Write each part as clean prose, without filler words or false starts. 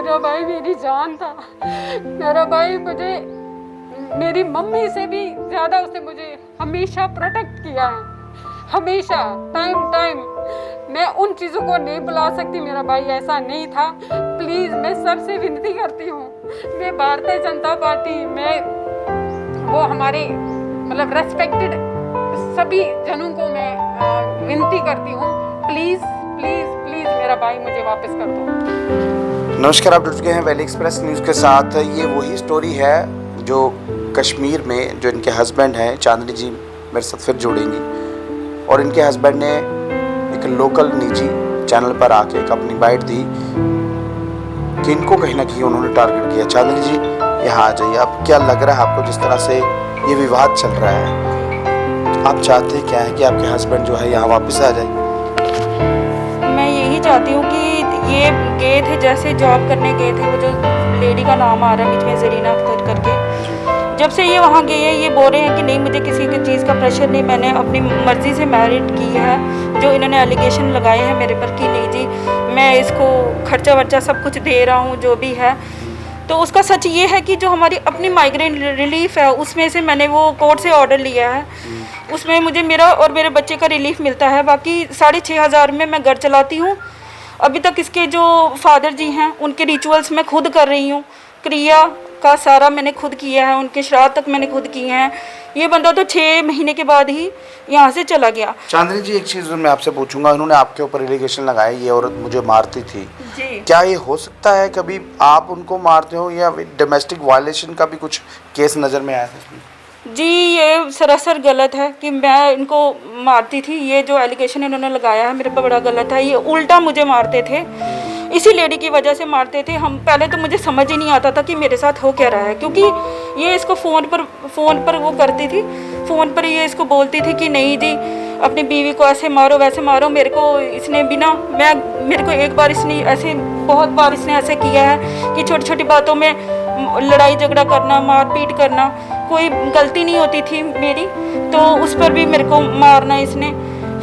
मेरा भाई मेरी जान था। मेरा भाई मुझे मेरी मम्मी से भी ज़्यादा उसने मुझे हमेशा प्रोटेक्ट किया है, हमेशा टाइम। मैं उन चीज़ों को नहीं बुला सकती, मेरा भाई ऐसा नहीं था। प्लीज़ मैं सबसे विनती करती हूँ, मैं भारतीय जनता पार्टी में वो हमारे मतलब रेस्पेक्टेड सभी जनों को मैं विनती करती हूँ, प्लीज़ मेरा भाई मुझे वापस कर दो। नमस्कार, आप जुड़ चुके हैं वैली एक्सप्रेस न्यूज़ के साथ। ये वही स्टोरी है जो कश्मीर में जो इनके हस्बैंड हैं, चांदनी जी मेरे साथ फिर जुड़ेंगी। और इनके हस्बैंड ने एक लोकल निजी चैनल पर आके एक अपनी बाइट दी कि इनको कहीं ना कहीं उन्होंने टारगेट किया। चांदनी जी यहाँ आ जाइए। अब क्या लग रहा है आपको, जिस तरह से ये विवाद चल रहा है, आप चाहते क्या है कि आपके हस्बैंड जो है यहाँ वापस आ जाए? मैं यही चाहती हूँ कि ये गए थे, जैसे जॉब करने गए थे, वो जो लेडी का नाम आ रहा है बीच में, जरीना अख्तर करके, जब से ये वहाँ गए हैं ये बोल रहे हैं कि नहीं मुझे किसी की चीज़ का प्रेशर नहीं, मैंने अपनी मर्ज़ी से मैरिड की है। जो इन्होंने एलिगेशन लगाए हैं मेरे पर कि नहीं जी मैं इसको खर्चा वर्चा सब कुछ दे रहा हूँ जो भी है, तो उसका सच ये है कि जो हमारी अपनी माइग्रेन रिलीफ है उसमें से मैंने वो कोर्ट से ऑर्डर लिया है, उसमें मुझे मेरा और मेरे बच्चे का रिलीफ मिलता है। बाकी 6,500 में मैं घर चलाती हूँ। अभी तक इसके जो फादर जी हैं उनके रिचुअल्स मैं खुद कर रही हूँ, क्रिया का सारा मैंने खुद किया है, उनके श्राद्ध तक मैंने खुद किए हैं। ये बंदा तो 6 महीने के बाद ही यहाँ से चला गया। चांदनी जी एक चीज़ मैं आपसे पूछूंगा, उन्होंने आपके ऊपर एलिगेशन लगाए ये औरत मुझे मारती थी जी। क्या ये हो सकता है कभी आप उनको मारते हो या डोमेस्टिक वायलेशन का भी कुछ केस नज़र में आया था इसमें? जी ये सरासर गलत है कि मैं इनको मारती थी। ये जो एलिगेशन इन्होंने लगाया है मेरे पर बड़ा गलत है। ये उल्टा मुझे मारते थे, इसी लेडी की वजह से मारते थे। हम पहले तो मुझे समझ ही नहीं आता था कि मेरे साथ हो क्या रहा है, क्योंकि ये इसको फ़ोन पर वो करती थी, फ़ोन पर ये इसको बोलती थी कि नहीं जी अपनी बीवी को ऐसे मारो वैसे मारो। मेरे को इसने बिना मेरे को एक बार इसने ऐसे बहुत बार इसने ऐसे किया है कि छोटी छोटी बातों में लड़ाई झगड़ा करना, मारपीट करना, कोई गलती नहीं होती थी मेरी तो उस पर भी मेरे को मारना इसने।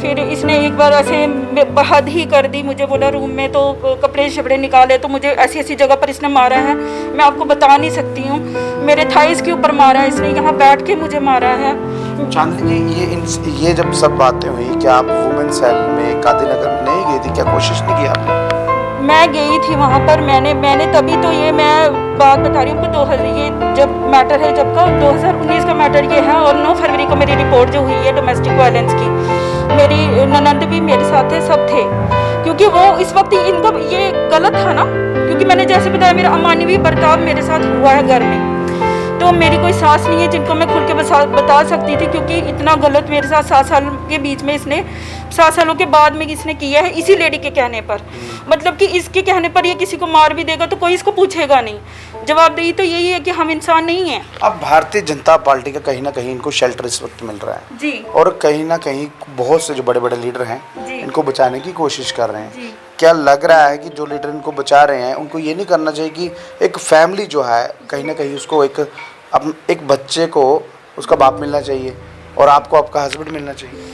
फिर इसने एक बार ऐसे हद ही कर दी, मुझे बोला रूम में तो कपड़े शपड़े निकाले, तो मुझे ऐसी ऐसी जगह पर इसने मारा है मैं आपको बता नहीं सकती हूँ। मेरे थाइस के ऊपर मारा है इसने, यहाँ बैठ के मुझे मारा है। चांदनी जी ये जब सब बातें हुई, क्या आप वुमेन सेल में गांधीनगर में नहीं गई थी? क्या कोशिश नहीं की आपने? मैं गई थी वहाँ पर, मैंने तभी तो ये मैं बात बता रही हूँ कि ये जब मैटर है जब का 2019 का मैटर ये है, और 9 फरवरी को मेरी रिपोर्ट जो हुई है डोमेस्टिक वायलेंस की, मेरी ननद भी मेरे साथ थे, सब थे, क्योंकि वो इस वक्त इनका ये गलत था ना, क्योंकि मैंने जैसे बताया मेरा अमानवीय बर्ताव मेरे साथ हुआ है घर में, तो मेरी कोई सास नहीं है जिनको मैं खुल के बता सकती थी, क्योंकि इतना गलत मेरे साथ 7 साल के बीच में इसने 7 सालों के बाद में इसने किया है, इसी लेडी के कहने पर। मतलब कि इसके कहने पर ये किसी को मार भी देगा तो कोई इसको पूछेगा नहीं। जवाबदेही तो यही है कि हम इंसान नहीं हैं। अब भारतीय जनता पार्टी का कहीं ना कहीं इनको शेल्टर इस वक्त मिल रहा है जी, और कहीं ना कहीं बहुत से जो बड़े बड़े लीडर हैं इनको बचाने की कोशिश कर रहे हैं जी। क्या लग रहा है कि जो लीडर इनको बचा रहे हैं उनको ये नहीं करना चाहिए कि एक फैमिली जो है कहीं ना कहीं उसको एक बच्चे को उसका बाप मिलना चाहिए और आपको आपका हस्बैंड मिलना चाहिए?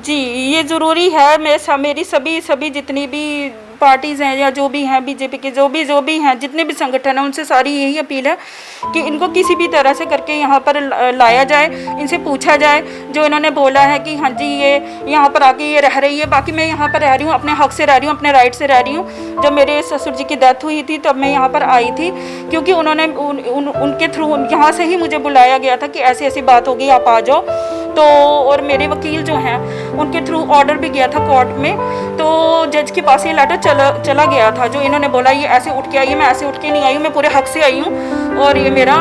जी ये ज़रूरी है। मेरी सभी जितनी भी पार्टीज़ हैं या जो भी हैं, बीजेपी के जो भी हैं, जितने भी संगठन हैं, उनसे सारी यही अपील है कि इनको किसी भी तरह से करके यहाँ पर लाया जाए, इनसे पूछा जाए। जो इन्होंने बोला है कि हाँ जी ये यहाँ पर आके ये रह रही है, बाकी मैं यहाँ पर रह रही हूँ, अपने हक से रह रही हूँ, अपने राइट से रह रही हूँ। जब मेरे ससुर जी की डेथ हुई थी तब मैं यहाँ पर आई थी, क्योंकि उन्होंने उनके थ्रू यहाँ से ही मुझे बुलाया गया था कि ऐसी ऐसी बात होगी आप आ जाओ। तो और मेरे वकील जो हैं उनके थ्रू ऑर्डर भी गया था कोर्ट में, तो जज के पास ये लेटर चला गया था। जो इन्होंने बोला ये ऐसे उठ के आई है, मैं ऐसे उठ के नहीं आई हूँ, मैं पूरे हक से आई हूँ और ये मेरा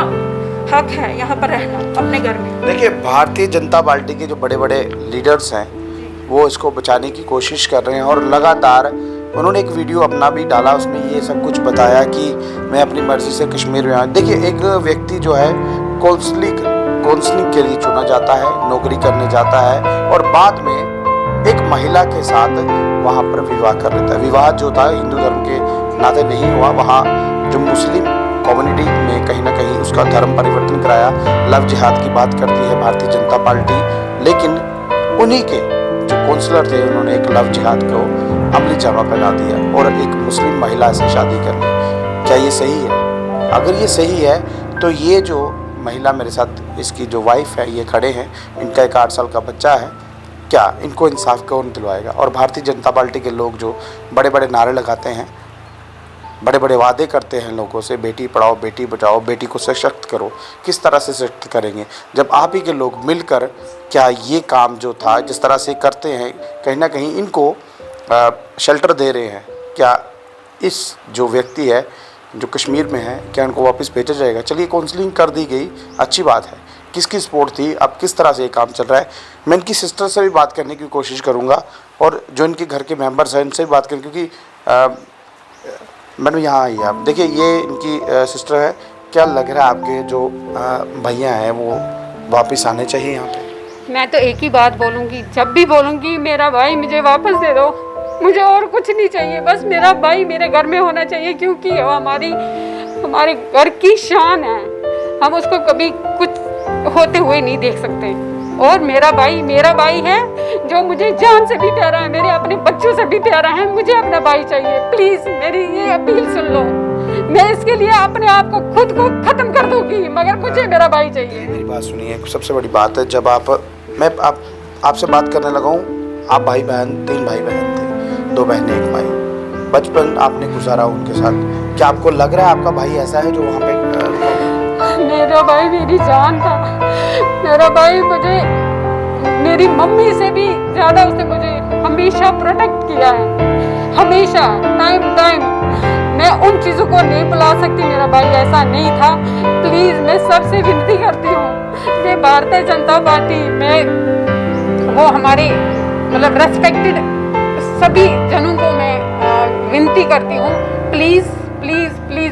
हक है यहाँ पर रहना अपने घर में। देखिए भारतीय जनता पार्टी के जो बड़े बड़े लीडर्स हैं वो इसको बचाने की कोशिश कर रहे हैं और लगातार उन्होंने एक वीडियो अपना भी डाला, उसमें ये सब कुछ बताया कि मैं अपनी मर्जी से कश्मीर में आया। देखिए एक व्यक्ति जो है काउंसलिंग के लिए चुना जाता है, नौकरी करने जाता है और बाद में एक महिला के साथ वहाँ पर विवाह कर लेता है। विवाह जो था हिंदू धर्म के नाते नहीं हुआ, वहाँ जो मुस्लिम कम्युनिटी में कहीं ना कहीं उसका धर्म परिवर्तन कराया। लव जिहाद की बात करती है भारतीय जनता पार्टी, लेकिन उन्हीं के जो काउंसलर थे उन्होंने एक लव जिहाद को अमली जामा पहना दिया और एक मुस्लिम महिला से शादी कर ली। क्या ये सही है? अगर ये सही है तो ये जो महिला मेरे साथ, इसकी जो वाइफ है, ये खड़े हैं, इनका एक 8 साल का बच्चा है, क्या इनको इंसाफ कौन दिलवाएगा? और भारतीय जनता पार्टी के लोग जो बड़े बड़े नारे लगाते हैं, बड़े बड़े वादे करते हैं लोगों से, बेटी पढ़ाओ बेटी बचाओ, बेटी को सशक्त करो, किस तरह से सशक्त करेंगे जब आप ही के लोग मिलकर क्या ये काम जो था जिस तरह से करते हैं, कहीं ना कहीं इनको शेल्टर दे रहे हैं? क्या इस जो व्यक्ति है जो कश्मीर में है, क्या इनको वापस भेजा जाएगा? चलिए, काउंसलिंग कर दी गई, अच्छी बात है। किसकी सपोर्ट थी, अब किस तरह से ये काम चल रहा है? मैं इनकी सिस्टर से भी बात करने की कोशिश करूँगा और जो इनके घर के मेंबर्स हैं इनसे भी बात करें, क्योंकि मैडम यहाँ आई है आप, देखिए ये इनकी सिस्टर है। क्या लग रहा है आपके जो भैया हैं वो वापस आने चाहिए यहाँ पे? मैं तो एक ही बात बोलूँगी, जब भी बोलूँगी, मेरा भाई मुझे वापस दे दो, मुझे और कुछ नहीं चाहिए, बस मेरा भाई मेरे घर में होना चाहिए, क्योंकि वो हमारे घर की शान है। हम उसको कभी कुछ होते हुए नहीं देख सकते। और मेरा भाई है जो मुझे जान से भी प्यारा है, मेरे अपने बच्चों से भी प्यारा है। मुझे अपना भाई चाहिए। प्लीज़ मेरी ये अपील सुन लो। मैं इसके लिए अपने आप को खुद को ख़त्म कर दूँगी, मगर मुझे मेरा भाई चाहिए। मेरी बात सुनिए, सबसे बड़ी बात है, जब मैं आपसे बात करने लगा हूँ, आप भाई बहन 3 भाई बहन थे, 2 बहनें 1 भाई, बचपन आपने गुजारा उनके साथ। क्या आपको लग रहा है आपका भाई ऐसा है जो वहाँ पे? मेरा भाई मेरी जान था। मेरा भाई मुझे मेरी मम्मी से भी ज़्यादा उसने मुझे हमेशा प्रोटेक्ट किया है, हमेशा, टाइम। मैं उन चीज़ों को नहीं भुला सकती। मेरा भाई ऐसा नहीं था। प्लीज़ मैं सबसे विनती करती हूँ, मैं भारतीय जनता पार्टी में वो हमारे मतलब रेस्पेक्टेड सभी जनों को मैं विनती करती हूँ, प्लीज़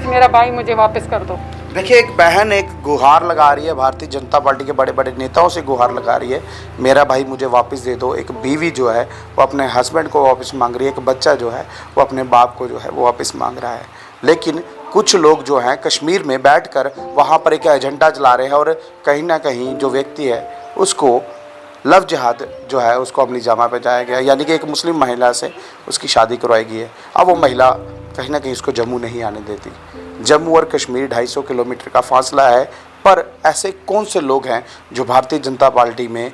मेरा भाई मुझे वापस कर दो। देखिए, एक बहन एक गुहार लगा रही है, भारतीय जनता पार्टी के बड़े बड़े नेताओं से गुहार लगा रही है, मेरा भाई मुझे वापस दे दो। एक बीवी जो है वो अपने हस्बैंड को वापस मांग रही है, एक बच्चा जो है वो अपने बाप को जो है वो वापस मांग रहा है। लेकिन कुछ लोग जो हैं कश्मीर में बैठकर वहाँ पर एक एजेंडा चला रहे हैं और कहीं ना कहीं जो व्यक्ति है उसको लव जिहाद जो है उसको अमली जामा पे जाया गया, यानी कि एक मुस्लिम महिला से उसकी शादी करवाई गई है। अब वो महिला कहीं ना कहीं उसको जम्मू नहीं आने देती। जम्मू और कश्मीर 250 किलोमीटर का फासला है, पर ऐसे कौन से लोग हैं जो भारतीय जनता पार्टी में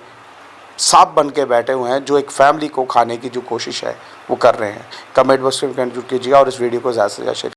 सांप बन के बैठे हुए हैं, जो एक फैमिली को खाने की जो कोशिश है वो कर रहे हैं? कमेंट बॉक्स में कमेंट जरूर कीजिएगा और इस वीडियो को ज़्यादा से ज़्यादा शेयर